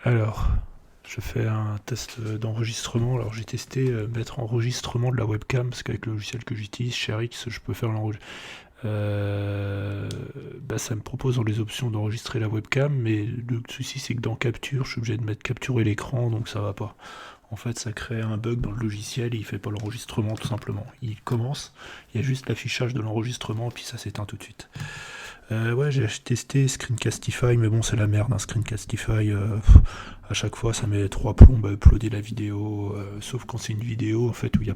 Alors, je fais un test d'enregistrement. Alors, j'ai testé mettre enregistrement de la webcam, parce qu'avec le logiciel que j'utilise, ShareX, je peux faire l'enregistrement. Bah, ça me propose dans les options d'enregistrer la webcam, mais le souci c'est que dans Capture, je suis obligé de mettre capturer l'écran, donc ça va pas. En fait, ça crée un bug dans le logiciel et il fait pas l'enregistrement tout simplement. Il commence, il y a juste l'affichage de l'enregistrement, puis ça s'éteint tout de suite. Ouais, j'ai testé Screencastify, mais bon, c'est la merde, hein, Screencastify. À chaque fois, ça met 3 plombes à uploader la vidéo, sauf quand c'est une vidéo en fait où il n'y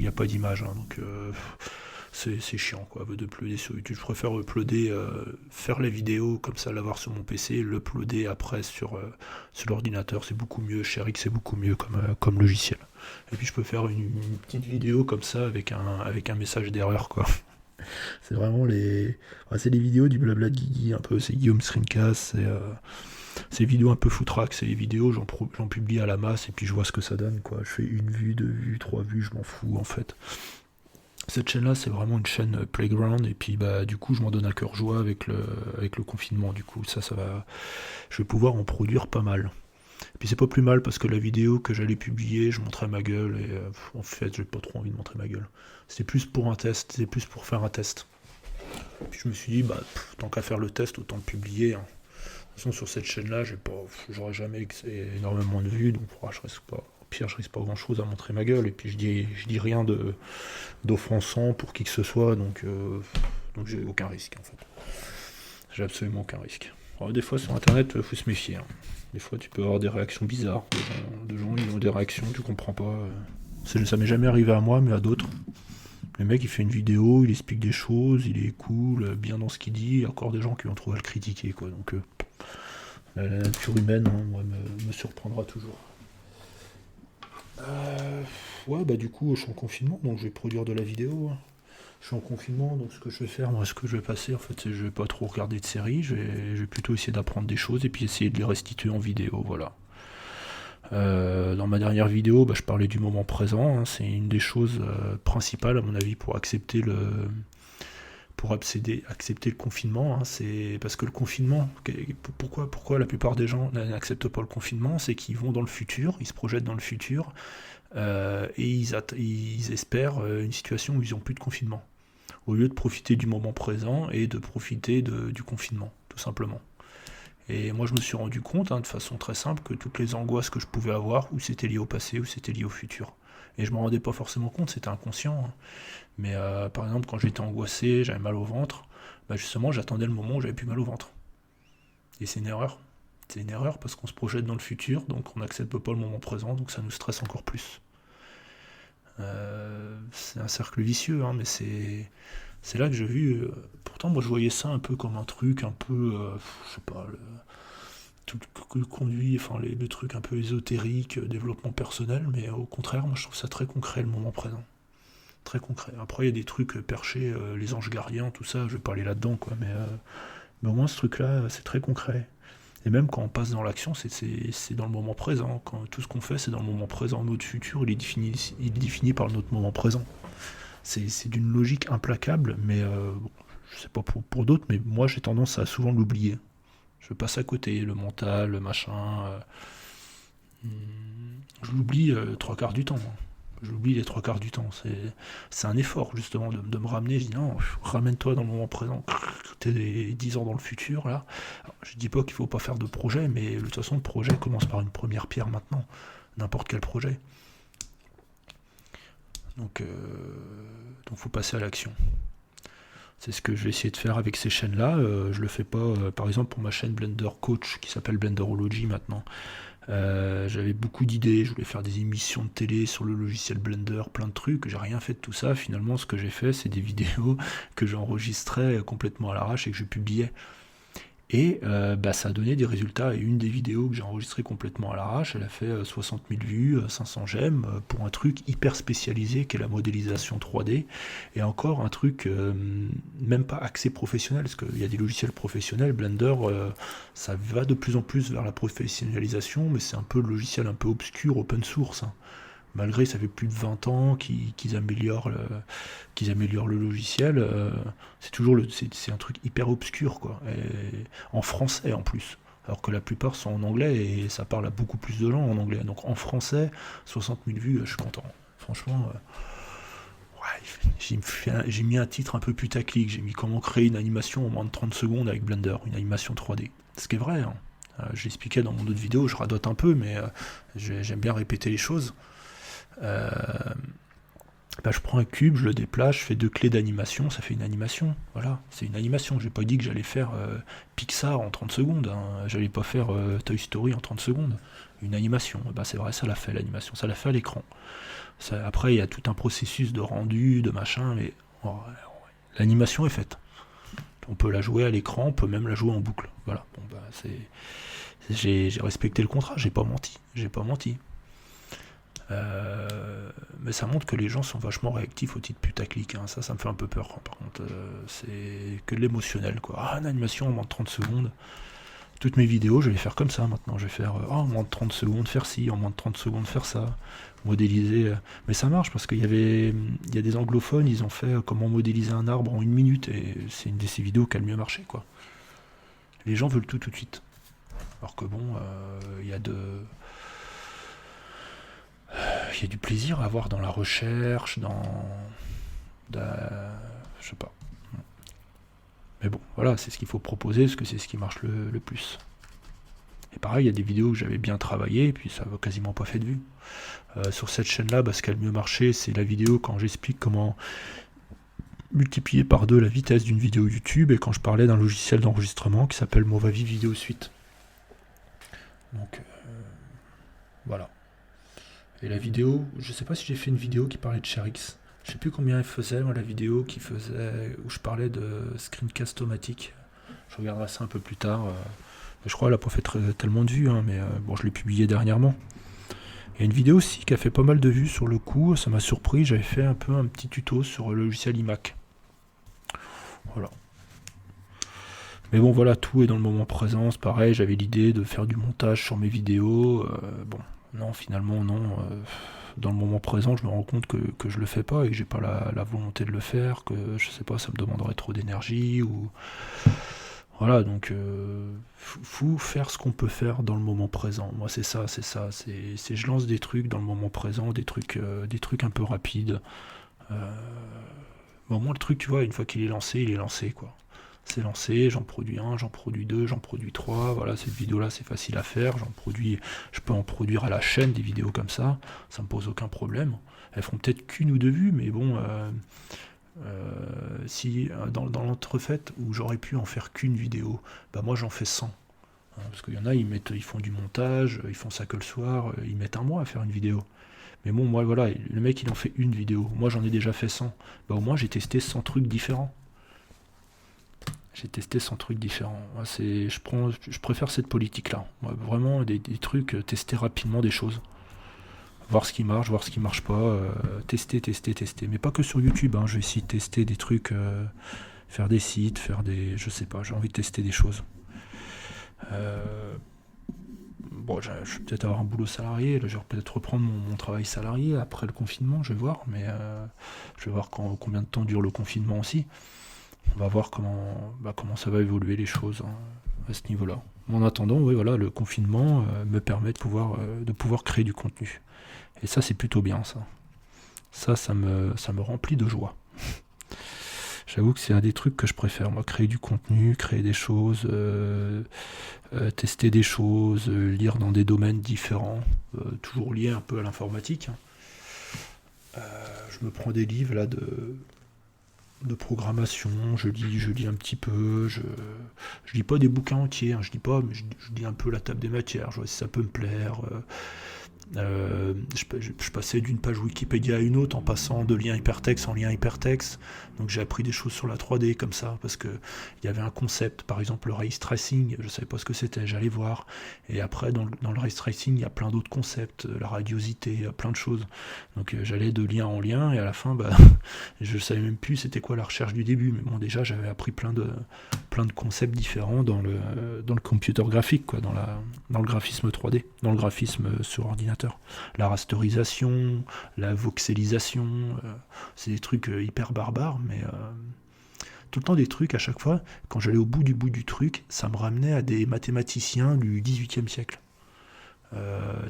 a pas d'image, hein, donc c'est chiant quoi de uploader sur YouTube. Je préfère uploader, faire la vidéo comme ça, l'avoir sur mon PC, l'uploader après sur l'ordinateur, c'est beaucoup mieux. ShareX c'est beaucoup mieux comme logiciel. Et puis je peux faire une petite vidéo comme ça avec un message d'erreur quoi. C'est vraiment c'est les vidéos du blabla de Guigui, un peu, c'est Guillaume Screencast, c'est vidéos un peu foutraque, c'est les vidéos, j'en publie à la masse et puis je vois ce que ça donne, quoi. Je fais une vue, deux vues, trois vues, je m'en fous en fait. Cette chaîne-là, c'est vraiment une chaîne playground et puis bah du coup, je m'en donne à cœur joie avec le confinement. Du coup, ça va, je vais pouvoir en produire pas mal. Et puis c'est pas plus mal parce que la vidéo que j'allais publier, je montrais ma gueule et en fait, j'ai pas trop envie de montrer ma gueule. C'était plus pour un test, c'était plus pour faire un test. Puis je me suis dit, bah, tant qu'à faire le test, autant le publier, hein. De toute façon, sur cette chaîne-là, j'aurais jamais énormément de vues, donc je risque pas. Au pire, je risque pas grand-chose à montrer ma gueule. Et puis je dis rien d'offensant pour qui que ce soit, donc j'ai aucun risque en fait. J'ai absolument aucun risque. Alors, des fois sur Internet, faut se méfier, hein. Des fois, tu peux avoir des réactions bizarres. De gens, ils ont des réactions, tu comprends pas. Ça m'est jamais arrivé à moi, mais à d'autres. Le mec, il fait une vidéo, il explique des choses, il est cool, bien dans ce qu'il dit. Il y a encore des gens qui vont trouver à le critiquer, quoi. Donc, la nature humaine, hein, moi, me surprendra toujours. Ouais, bah du coup, je suis en confinement, donc je vais produire de la vidéo, hein. Je suis en confinement, donc ce que je vais faire, moi, ce que je vais passer, en fait, c'est que je vais pas trop regarder de séries, je vais plutôt essayer d'apprendre des choses et puis essayer de les restituer en vidéo, voilà. Dans ma dernière vidéo, bah, je parlais du moment présent, hein. C'est une des choses principales, à mon avis, pour accepter le confinement, hein. C'est parce que le confinement, pourquoi la plupart des gens n'acceptent pas le confinement, c'est qu'ils vont dans le futur, ils se projettent dans le futur, et ils espèrent une situation où ils n'ont plus de confinement, au lieu de profiter du moment présent et de profiter du confinement, tout simplement. Et moi, je me suis rendu compte, hein, de façon très simple, que toutes les angoisses que je pouvais avoir, ou c'était lié au passé, ou c'était lié au futur. Et je m'en rendais pas forcément compte, c'était inconscient, hein. Mais par exemple, quand j'étais angoissé, j'avais mal au ventre, bah justement, j'attendais le moment où j'avais plus mal au ventre. Et c'est une erreur. C'est une erreur parce qu'on se projette dans le futur, donc on n'accepte pas le moment présent, donc ça nous stresse encore plus. C'est un cercle vicieux, hein, mais c'est là que j'ai vu. Pourtant, moi, je voyais ça un peu comme un truc, un peu, je sais pas, tout le conduit, enfin le truc un peu ésotérique, développement personnel, mais au contraire, moi, je trouve ça très concret le moment présent. Très concret. Après, il y a des trucs perchés, les anges gardiens, tout ça, je vais pas aller là-dedans, quoi, mais au moins ce truc-là, c'est très concret. Et même quand on passe dans l'action, c'est dans le moment présent. Quand tout ce qu'on fait, c'est dans le moment présent. Notre futur, il est défini par notre moment présent. C'est d'une logique implacable, mais bon, je sais pas pour d'autres, mais moi j'ai tendance à souvent l'oublier. Je passe à côté, le mental, le machin. Hmm, je l'oublie trois quarts du temps, moi. Je l'oublie les trois quarts du temps. C'est un effort justement de me ramener. Je dis non, ramène-toi dans le moment présent. T'es 10 ans dans le futur là. Alors, je dis pas qu'il faut pas faire de projet, mais de toute façon le projet commence par une première pierre maintenant. N'importe quel projet. Donc faut passer à l'action. C'est ce que je vais essayer de faire avec ces chaînes-là. Je le fais pas, par exemple, pour ma chaîne Blender Coach qui s'appelle Blenderology maintenant. J'avais beaucoup d'idées, je voulais faire des émissions de télé sur le logiciel Blender, plein de trucs. J'ai rien fait de tout ça. Finalement, ce que j'ai fait, c'est des vidéos que j'enregistrais complètement à l'arrache et que je publiais. Et bah, ça a donné des résultats. Et une des vidéos que j'ai enregistrées complètement à l'arrache, elle a fait 60 000 vues, 500 j'aime, pour un truc hyper spécialisé qui est la modélisation 3D. Et encore un truc même pas axé professionnel, parce qu'il y a des logiciels professionnels. Blender, ça va de plus en plus vers la professionnalisation, mais c'est un peu le logiciel un peu obscur, open source, hein. Malgré ça fait plus de 20 ans qu'ils améliorent le logiciel, c'est toujours c'est un truc hyper obscur, quoi. Et en français en plus. alors que la plupart sont en anglais et ça parle à beaucoup plus de gens en anglais. Donc en français, 60 000 vues, je suis content. Franchement, ouais, j'ai mis un titre un peu putaclic, j'ai mis comment créer une animation en moins de 30 secondes avec Blender, une animation 3D. Ce qui est vrai, hein. Je l'expliquais dans mon autre vidéo, je radote un peu, mais j'aime bien répéter les choses. Euh, je prends un cube, je le déplace, je fais 2 clés d'animation, ça fait une animation. Voilà, c'est une animation. J'ai pas dit que j'allais faire Pixar en 30 secondes, hein. J'allais pas faire Toy Story en 30 secondes. Une animation, c'est vrai, ça l'a fait l'animation, ça l'a fait à l'écran. Après, il y a tout un processus de rendu, de machin, mais l'animation est faite. On peut la jouer à l'écran, on peut même la jouer en boucle. Voilà, j'ai respecté le contrat, j'ai pas menti. Mais ça montre que les gens sont vachement réactifs au titre putaclic, hein. Ça me fait un peu peur, hein. Par contre, c'est que de l'émotionnel, quoi. Une animation en moins de 30 secondes. Toutes mes vidéos, je vais les faire comme ça maintenant. Je vais faire en moins de 30 secondes faire ci, en moins de 30 secondes faire ça. Modéliser. Mais ça marche parce qu'il y a des anglophones, ils ont fait comment modéliser un arbre en 1 minute et c'est une de ces vidéos qui a le mieux marché, quoi. Les gens veulent tout de suite. Alors que bon, il y a du plaisir à avoir dans la recherche, je sais pas. Mais bon, voilà, c'est ce qu'il faut proposer, parce que c'est ce qui marche le plus. Et pareil, il y a des vidéos que j'avais bien travaillé, et puis ça n'a quasiment pas fait de vue. Sur cette chaîne-là, ce qui a le mieux marché, c'est la vidéo quand j'explique comment multiplier par 2 la vitesse d'une vidéo YouTube, et quand je parlais d'un logiciel d'enregistrement qui s'appelle Movavi Video Suite. Donc, voilà. Et la vidéo, je sais pas si j'ai fait une vidéo qui parlait de ShareX. Je sais plus combien elle faisait, moi, la vidéo où je parlais de screencast-o-matic. Je regarderai ça un peu plus tard. Je crois qu'elle n'a pas fait tellement de vues, hein, mais bon, je l'ai publié dernièrement. Il y a une vidéo aussi qui a fait pas mal de vues sur le coup, ça m'a surpris. J'avais fait un petit tuto sur le logiciel iMac. Voilà. Mais bon, voilà, tout est dans le moment présent. C'est pareil, j'avais l'idée de faire du montage sur mes vidéos. Bon, non, finalement, non. Dans le moment présent, je me rends compte que je le fais pas et que j'ai pas la volonté de le faire, que je sais pas, ça me demanderait trop d'énergie ou voilà, donc faut faire ce qu'on peut faire dans le moment présent. Moi, c'est ça, c'est je lance des trucs dans le moment présent, des trucs un peu rapides. Bon, moi, le truc, tu vois, une fois qu'il est lancé, quoi. C'est lancé, j'en produis 1, j'en produis 2, j'en produis 3. Voilà, cette vidéo-là, c'est facile à faire. Je peux en produire à la chaîne des vidéos comme ça me pose aucun problème. Elles feront peut-être qu'une ou 2 vues, mais bon, si dans l'entrefaite où j'aurais pu en faire qu'une vidéo, moi j'en fais 100. Hein, parce qu'il y en a, ils font du montage, ils font ça que le soir, ils mettent un mois à faire une vidéo. Mais bon, moi voilà, le mec il en fait une vidéo, moi j'en ai déjà fait 100. Au moins j'ai testé 100 trucs différents. Moi, je préfère cette politique-là. Moi, vraiment, des trucs, tester rapidement des choses. Voir ce qui marche, voir ce qui marche pas. Tester. Mais pas que sur YouTube, hein. Je vais essayer de tester des trucs, faire des sites, je sais pas, j'ai envie de tester des choses. Bon, je vais peut-être avoir un boulot salarié. Là, je vais peut-être reprendre mon travail salarié après le confinement, je vais voir. Mais je vais voir combien de temps dure le confinement aussi. On va voir comment ça va évoluer les choses, hein, à ce niveau-là. En attendant, oui, voilà, le confinement me permet de pouvoir créer du contenu. Et ça, c'est plutôt bien, ça. Ça me remplit de joie. J'avoue que c'est un des trucs que je préfère, moi, créer du contenu, créer des choses, tester des choses, lire dans des domaines différents, toujours liés un peu à l'informatique, hein. Je me prends des livres là de programmation, je lis un petit peu, je lis pas des bouquins entiers, hein, je lis un peu la table des matières, je vois si ça peut me plaire. Je passais d'une page Wikipédia à une autre en passant de lien hypertexte en lien hypertexte, donc j'ai appris des choses sur la 3D comme ça, parce que il y avait un concept, par exemple le ray tracing, je savais pas ce que c'était, j'allais voir, et après dans le ray tracing il y a plein d'autres concepts, la radiosité, plein de choses, donc j'allais de lien en lien, et à la fin je savais même plus c'était quoi la recherche du début, mais bon, déjà j'avais appris plein de concepts différents dans le computer graphique, quoi, dans le graphisme 3D, dans le graphisme sur ordinateur. La rasterisation, la voxelisation, c'est des trucs hyper barbares, mais tout le temps des trucs à chaque fois, quand j'allais au bout du truc, ça me ramenait à des mathématiciens du XVIIIe siècle.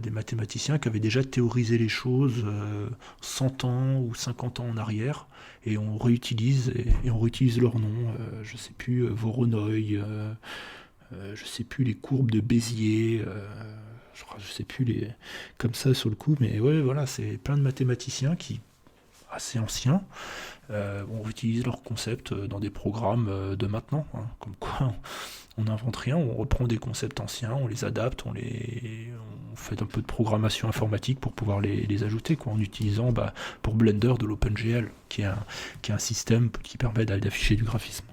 Des mathématiciens qui avaient déjà théorisé les choses 100 ans ou 50 ans en arrière, et on réutilise, et on réutilise leurs noms, je sais plus, Voronoi, je sais plus les courbes de Bézier, je sais plus les comme ça sur le coup, mais ouais voilà, c'est plein de mathématiciens qui assez anciens, on utilise leurs concepts dans des programmes de maintenant, hein, comme quoi on n'invente rien, on reprend des concepts anciens, on les adapte, on fait un peu de programmation informatique pour pouvoir les ajouter, quoi, en utilisant pour Blender de l'OpenGL, qui est un système qui permet d'afficher du graphisme.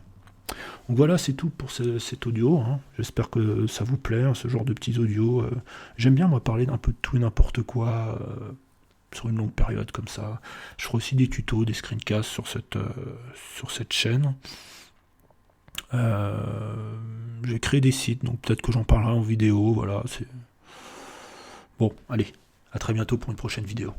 Donc voilà, c'est tout pour cet audio, hein. J'espère que ça vous plaît, hein, ce genre de petits audios. J'aime bien moi parler d'un peu de tout et n'importe quoi sur une longue période comme ça. Je ferai aussi des tutos, des screencasts sur cette chaîne. J'ai créé des sites, donc peut-être que j'en parlerai en vidéo. Voilà, c'est bon. Allez, à très bientôt pour une prochaine vidéo.